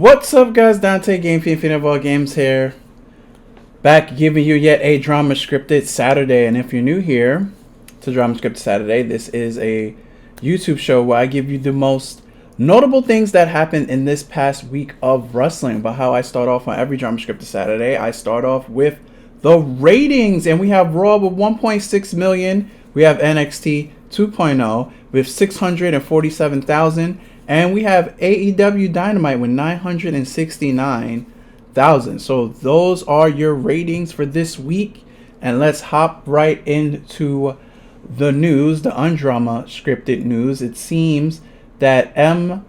What's up, guys? Dante, Game Fiend of all games here. Back giving you yet a Dramascripted Saturday. And if you're new here to Dramascripted Saturday, this is a YouTube show where I give you the most notable things that happened in this past week of wrestling. But how I start off on every Dramascripted Saturday, I start off with the ratings. And we have Raw with 1.6 million. We have NXT 2.0 with 647,000. And we have AEW Dynamite with 969,000. So those are your ratings for this week. And let's hop right into the news, the undrama scripted news. It seems that MLW,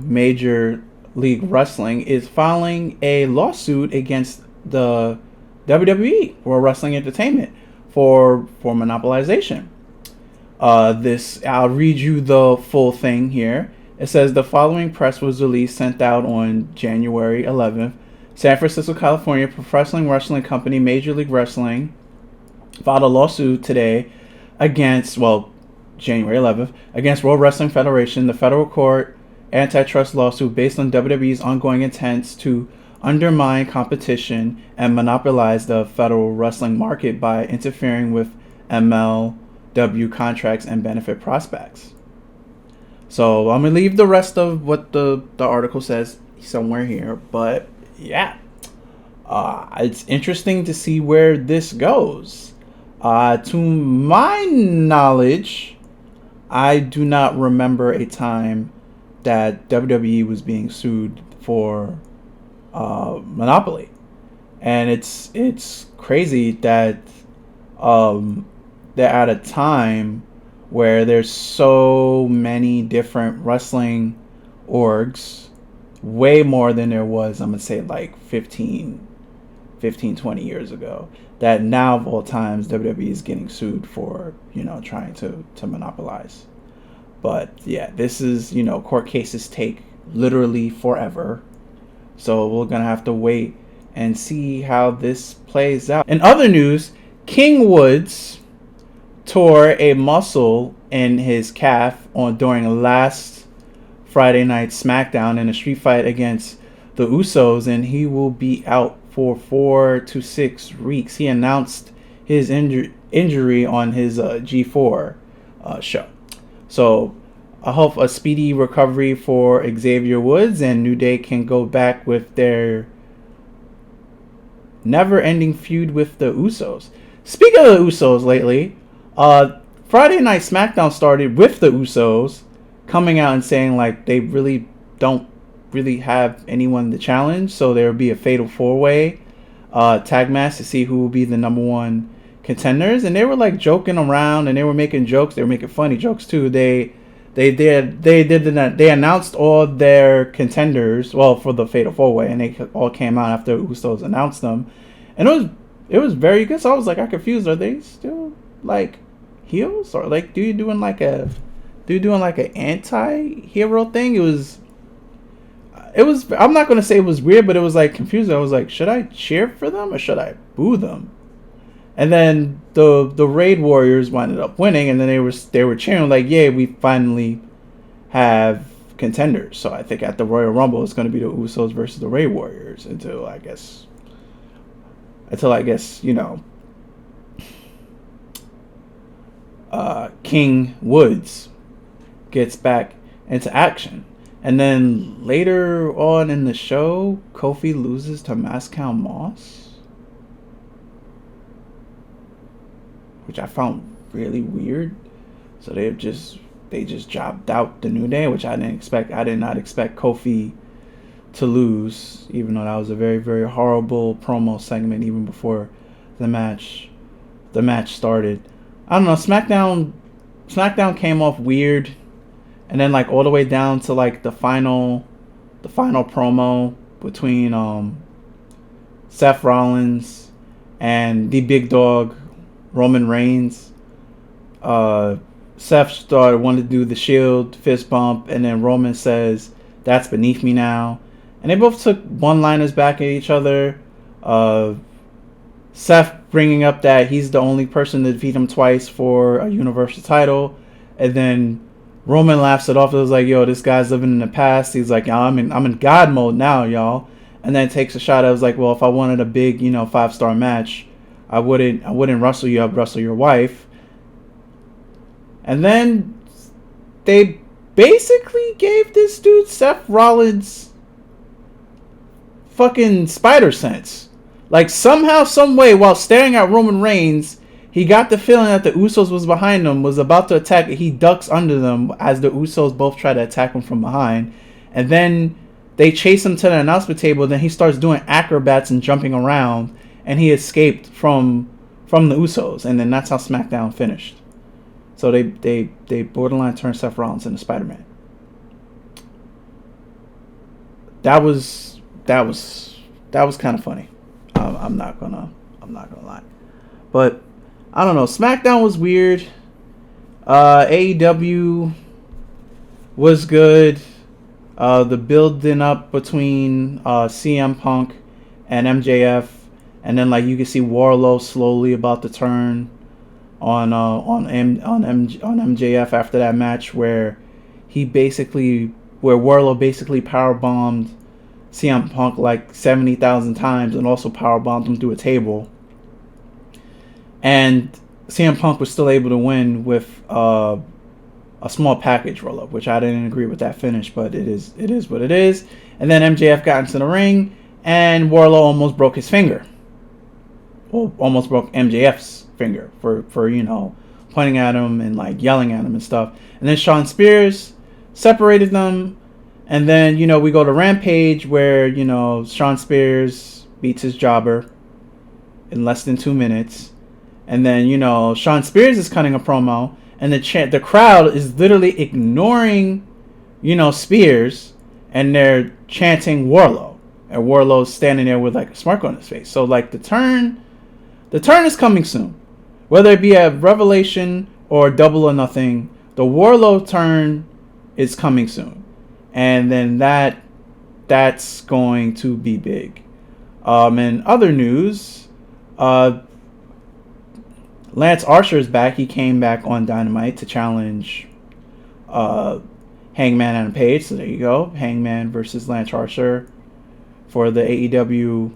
Major League Wrestling, is filing a lawsuit against the WWE, World Wrestling Entertainment, for monopolization. I'll read you the full thing here. It says the following press was released, sent out on January 11th. San Francisco, California, professional wrestling company Major League Wrestling filed a lawsuit today against, January 11th, against World Wrestling Federation, the federal court antitrust lawsuit based on WWE's ongoing intents to undermine competition and monopolize the federal wrestling market by interfering with MLW contracts and benefit prospects. So I'm gonna leave the rest of what the article says somewhere here, but yeah, it's interesting to see where this goes. To my knowledge, I do not remember a time that WWE was being sued for monopoly, and it's crazy that they're at a time where there's so many different wrestling orgs, way more than there was, I'm going to say, like 15, 20 years ago, that now of all times WWE is getting sued for, trying to monopolize. But yeah, this is, court cases take literally forever. So we're going to have to wait and see how this plays out. In other news, King Woods tore a muscle in his calf during last Friday night SmackDown in a street fight against the Usos, and he will be out for 4 to 6 weeks. He announced his injury on his G4 show. So I hope a speedy recovery for Xavier Woods, and New Day can go back with their never-ending feud with the Usos. Speaking of the Usos lately, Friday Night SmackDown started with the Usos coming out and saying like they really don't have anyone to challenge, so there will be a fatal 4-way tag match to see who will be the number one contenders. And they were like joking around, and they were making jokes. They were making funny jokes too. They announced all their contenders for the fatal 4-way, and they all came out after Usos announced them, and it was very good. So I was like, I'm confused. Are they still like heels, or like do you doing like an anti-hero thing? It was I'm not gonna say it was weird, but it was like confusing. I was like, should I cheer for them or should I boo them? And then the Raid Warriors winded up winning, and then they were cheering like, yeah, we finally have contenders. So I think at the Royal Rumble it's gonna be the Usos versus the Raid Warriors until I guess King Woods gets back into action. And then later on in the show, Kofi loses to Moscow Moss, which I found really weird. So they just jobbed out the New Day, which I didn't expect. I did not expect Kofi to lose, even though that was a very, very horrible promo segment even before the match started. I don't know, SmackDown came off weird, and then like all the way down to like the final promo between Seth Rollins and the big dog Roman Reigns. Seth wanted to do the Shield fist bump, and then Roman says, "That's beneath me now." And they both took one-liners back at each other. Seth bringing up that he's the only person to defeat him twice for a Universal title. And then Roman laughs it off. It was like, yo, this guy's living in the past. He's like, yo, I'm in God mode now, y'all. And then takes a shot. I was like, well, if I wanted a big, 5-star match, I wouldn't wrestle you. I'd wrestle your wife. And then they basically gave this dude Seth Rollins fucking spider sense. Like somehow, some way, while staring at Roman Reigns, he got the feeling that the Usos was behind him, was about to attack. He ducks under them as the Usos both try to attack him from behind. And then they chase him to the announcement table. Then he starts doing acrobats and jumping around. And he escaped from the Usos. And then that's how SmackDown finished. So they borderline turned Seth Rollins into Spider-Man. That was kind of funny. I'm not gonna lie. But I don't know. SmackDown was weird. AEW was good. The building up between CM Punk and MJF, and then like you can see Wardlow slowly about to turn on MJF after that match where Wardlow basically powerbombed CM Punk like 70,000 times and also powerbombed him through a table. And CM Punk was still able to win with a small package roll-up, which I didn't agree with that finish, but it is what it is. And then MJF got into the ring, and Wardlow almost broke his finger. Well, almost broke MJF's finger for pointing at him and like yelling at him and stuff. And then Shawn Spears separated them. And then, we go to Rampage where, Shawn Spears beats his jobber in less than 2 minutes. And then, Shawn Spears is cutting a promo. And the crowd is literally ignoring, Spears. And they're chanting Wardlow. And Wardlow's standing there with like a smirk on his face. So like the turn is coming soon. Whether it be a Revelation or Double or Nothing, the Wardlow turn is coming soon. And then that's going to be big. In other news, Lance Archer is back. He came back on Dynamite to challenge Hangman Adam Page. So there you go. Hangman versus Lance Archer for the AEW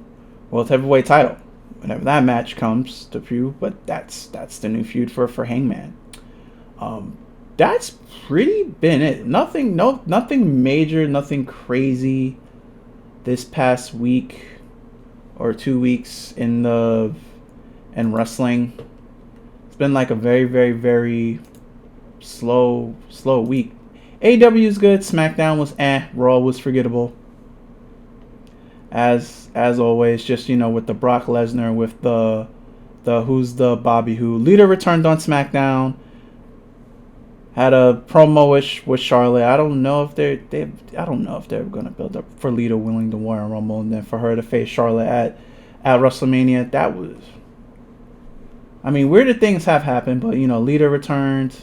World Heavyweight title. Whenever that match comes to feud, but that's the new feud for Hangman. That's pretty been it. Nothing major, nothing crazy this past week or 2 weeks in wrestling. It's been like a very, very, very slow week. AEW is good. SmackDown was Raw was forgettable. As always, just with the Brock Lesnar, with the who's the Bobby Who. Lita returned on SmackDown. Had a promo-ish with Charlotte. I don't know if they're gonna build up for Lita winning the Royal Rumble and then for her to face Charlotte at WrestleMania. That was, weirder things have happened, but Lita returned.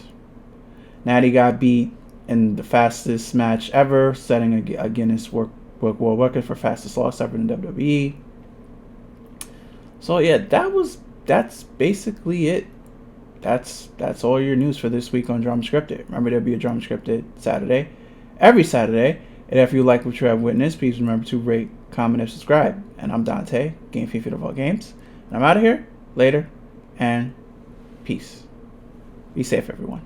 Natty got beat in the fastest match ever, setting a Guinness World Record for fastest loss ever in WWE. So yeah, that's basically it. That's all your news for this week on Dramascripted. Remember, there'll be a Dramascripted Saturday every Saturday. And if you like what you have witnessed, please remember to rate, comment, and subscribe. And I'm Dante, Game Fiend of all games. And I'm out of here. Later, and peace. Be safe, everyone.